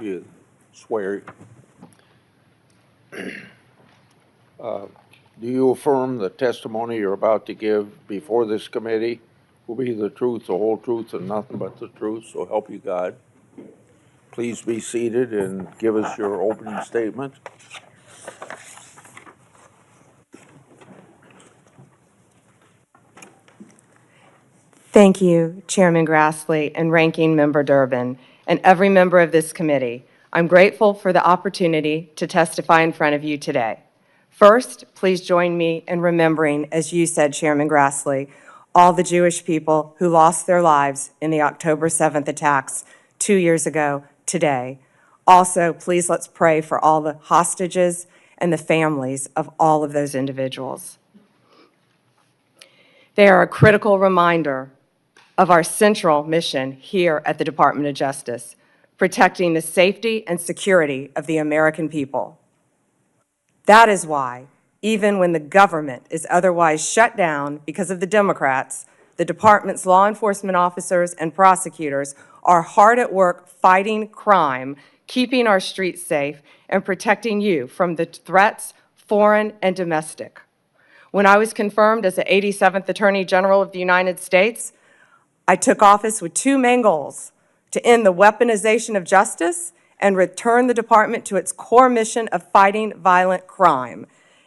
you swear. Do you affirm the testimony you're about to give before this committee will be the truth, the whole truth, and nothing but the truth, so help you God? Please be seated and give us your opening statement. Thank you, Chairman Grassley and Ranking Member Durbin, and every member of this committee. I'm grateful for the opportunity to testify in front of you today. First, please join me in remembering, as you said, Chairman Grassley, all the Jewish people who lost their lives in the October 7th attacks 2 years ago today. Also, please let's pray for all the hostages and the families of all of those individuals. They are a critical reminder of our central mission here at the Department of Justice, protecting the safety and security of the American people. That is why, even when the government is otherwise shut down because of the Democrats, the department's law enforcement officers and prosecutors are hard at work fighting crime, keeping our streets safe, and protecting you from the threats, foreign and domestic. When I was confirmed as the 87th Attorney General of the United States, I took office with two main goals: to end the weaponization of justice and return the department to its core mission of fighting violent crime.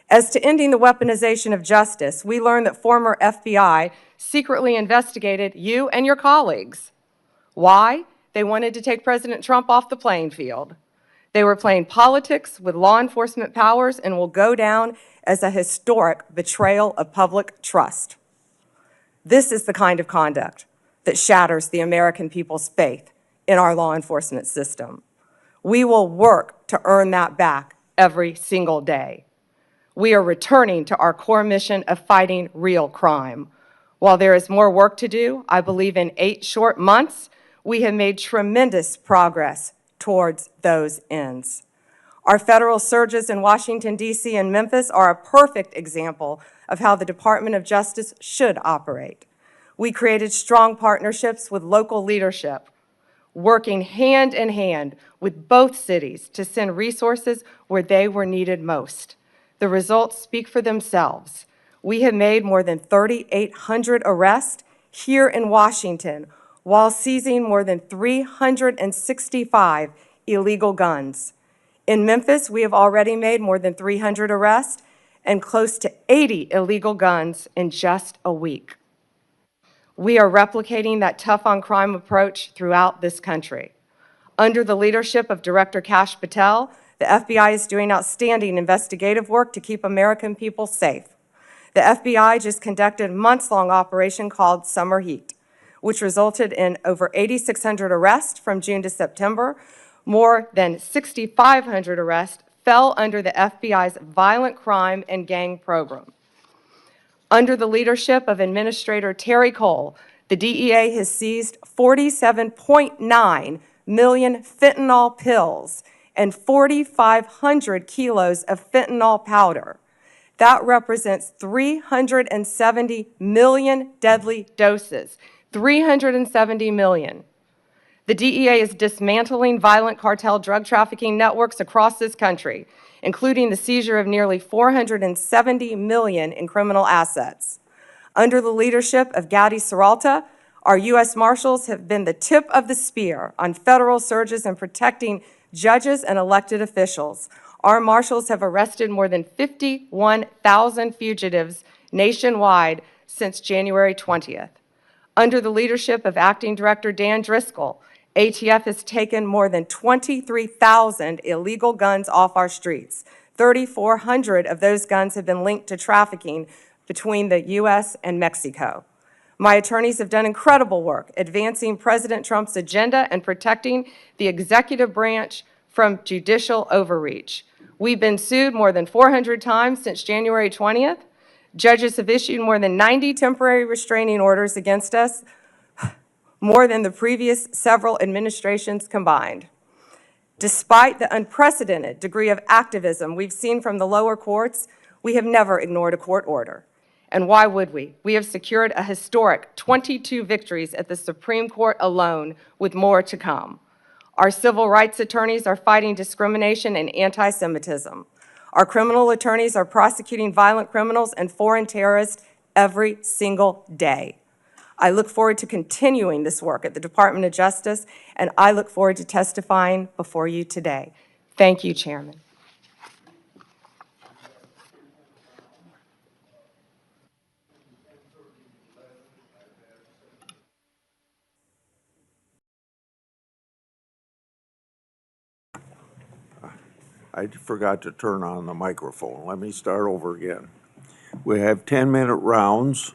As to ending the weaponization of justice, we learned that former FBI secretly investigated you and your colleagues. Why? They wanted to take President Trump off the playing field. They were playing politics with law enforcement powers and will go down as a historic betrayal of public trust. This is the kind of conduct that shatters the American people's faith in our law enforcement system. We will work to earn that back every single day. We are returning to our core mission of fighting real crime. While there is more work to do, I believe in 8 short months, we have made tremendous progress towards those ends. Our federal surges in Washington, D.C. and Memphis are a perfect example of how the Department of Justice should operate. We created strong partnerships with local leadership, working hand in hand with both cities to send resources where they were needed most. The results speak for themselves. We have made more than 3,800 arrests here in Washington while seizing more than 365 illegal guns. In Memphis, we have already made more than 300 arrests and close to 80 illegal guns in just a week. We are replicating that tough-on-crime approach throughout this country. Under the leadership of Director Kash Patel, the FBI is doing outstanding investigative work to keep American people safe. The FBI just conducted a months-long operation called Summer Heat, which resulted in over 8,600 arrests from June to September. More than 6,500 arrests fell under the FBI's violent crime and gang program. Under the leadership of Administrator Terry Cole, the DEA has seized 47.9 million fentanyl pills and 4,500 kilos of fentanyl powder. That represents 370 million deadly doses, 370 million. The DEA is dismantling violent cartel drug trafficking networks across this country, including the seizure of nearly 470 million in criminal assets. Under the leadership of Gadi Saralta, our U.S. Marshals have been the tip of the spear on federal surges and protecting judges and elected officials. Our Marshals have arrested more than 51,000 fugitives nationwide since January 20th. Under the leadership of Acting Director Dan Driscoll, ATF has taken more than 23,000 illegal guns off our streets. 3,400 of those guns have been linked to trafficking between the U.S. and Mexico. My attorneys have done incredible work advancing President Trump's agenda and protecting the executive branch from judicial overreach. We've been sued more than 400 times since January 20th. Judges have issued more than 90 temporary restraining orders against us, more than the previous several administrations combined. Despite the unprecedented degree of activism we've seen from the lower courts, we have never ignored a court order. And why would we? We have secured a historic 22 victories at the Supreme Court alone, with more to come. Our civil rights attorneys are fighting discrimination and anti-Semitism. Our criminal attorneys are prosecuting violent criminals and foreign terrorists every single day. I look forward to continuing this work at the Department of Justice, and I look forward to testifying before you today. Thank you, Chairman. I forgot to turn on the microphone. Let me start over again. We have 10-minute rounds.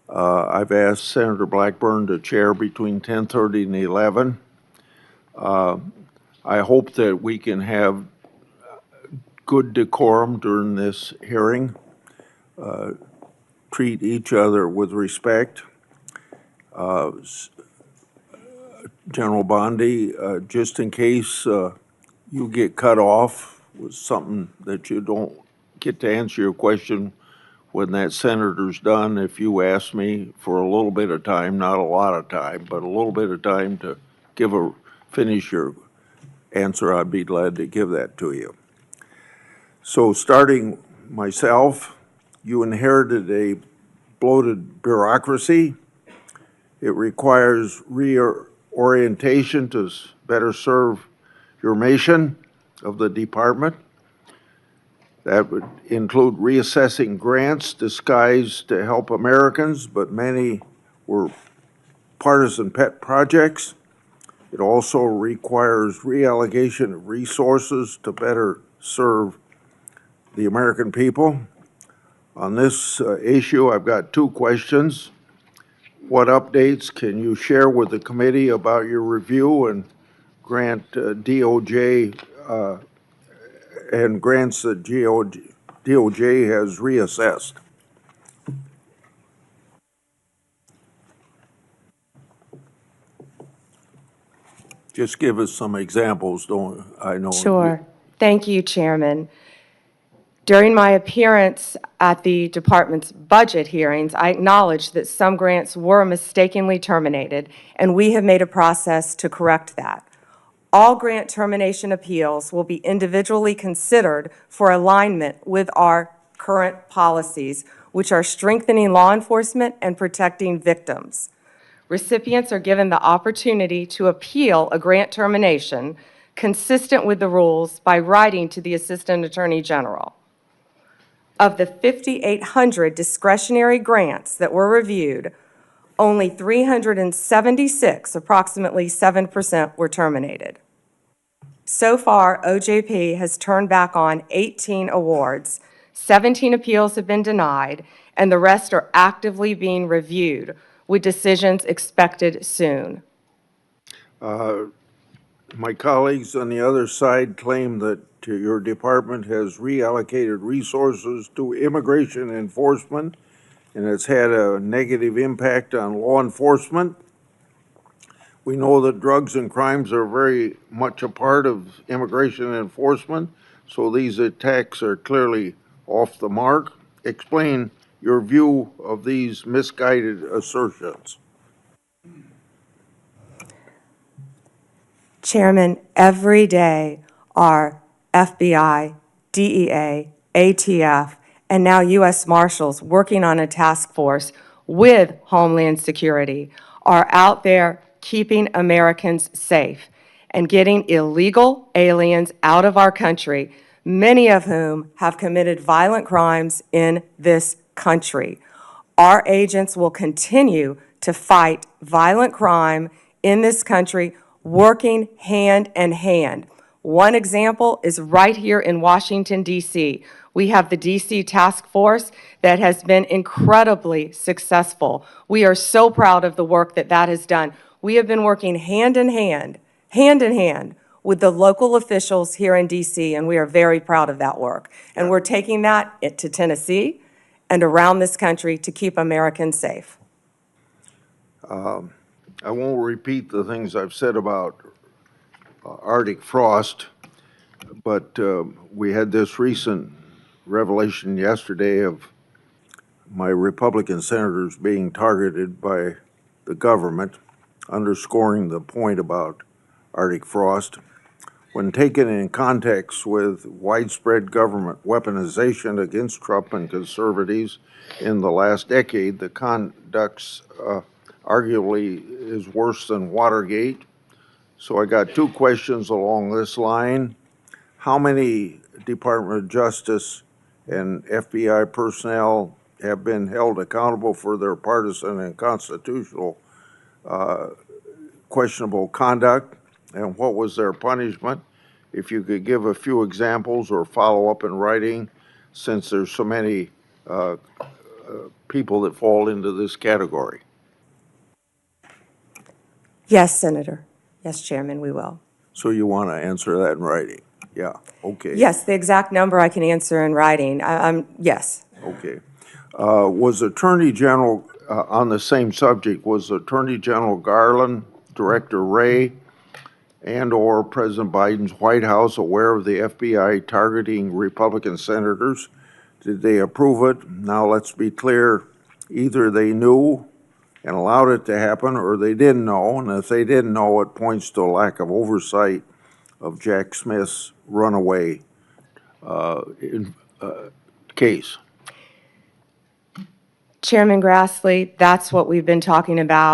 I've asked Senator Blackburn to chair between 10:30 and 11. I hope that we can have good decorum during this hearing, treat each other with respect. General Bondi, just in case you get cut off with something that you don't get to answer your question when that senator's done, if you ask me for a little bit of time, not a lot of time, but a little bit of time to finish your answer, I'd be glad to give that to you. So starting myself, you inherited a bloated bureaucracy. It requires reorientation to better serve your mission of the department. That would include reassessing grants disguised to help Americans, but many were partisan pet projects. It also requires reallocation of resources to better serve the American people. On this issue, I've got two questions. What updates can you share with the committee about your review and grant DOJ and grants that DOJ has reassessed? Just give us some examples, don't I know? Sure. Thank you, Chairman. During my appearance at the department's budget hearings, I acknowledged that some grants were mistakenly terminated, and we have made a process to correct that. All grant termination appeals will be individually considered for alignment with our current policies, which are strengthening law enforcement and protecting victims. Recipients are given the opportunity to appeal a grant termination consistent with the rules by writing to the Assistant Attorney General. Of the 5,800 discretionary grants that were reviewed, only 376, approximately 7%, were terminated. So far, OJP has turned back on 18 awards, 17 appeals have been denied, and the rest are actively being reviewed, with decisions expected soon. My colleagues on the other side claim that your department has reallocated resources to immigration enforcement, and it's had a negative impact on law enforcement. We know that drugs and crimes are very much a part of immigration enforcement, so these attacks are clearly off the mark. Explain your view of these misguided assertions. Chairman, every day our FBI, DEA, ATF, and now U.S. Marshals working on a task force with Homeland Security are out there keeping Americans safe and getting illegal aliens out of our country, many of whom have committed violent crimes in this country. Our agents will continue to fight violent crime in this country, working hand in hand. One example is right here in Washington, D.C. We have the D.C. Task Force that has been incredibly successful. We are so proud of the work that has done. We have been working hand in hand with the local officials here in D.C., and we are very proud of that work. And we're taking that to Tennessee and around this country to keep Americans safe. I won't repeat the things I've said about Arctic frost, but we had this recent revelation yesterday of my Republican senators being targeted by the government, underscoring the point about Arctic frost. When taken in context with widespread government weaponization against Trump and conservatives in the last decade, the conduct arguably is worse than Watergate. So I got two questions along this line. How many Department of Justice and FBI personnel have been held accountable for their partisan and constitutional questionable conduct, and what was their punishment? If you could give a few examples or follow up in writing, since there's so many people that fall into this category. Yes, Senator. Yes, Chairman, we will. So you want to answer that in writing? Yeah, okay. Yes, the exact number I can answer in writing. Yes. Okay. Was Attorney General, on the same subject, was Attorney General Garland, Director Wray, and/or President Biden's White House aware of the FBI targeting Republican senators? Did they approve it? Now, let's be clear, either they knew and allowed it to happen, or they didn't know, and if they didn't know, it points to a lack of oversight of Jack Smith's runaway case. Chairman Grassley, that's what we've been talking about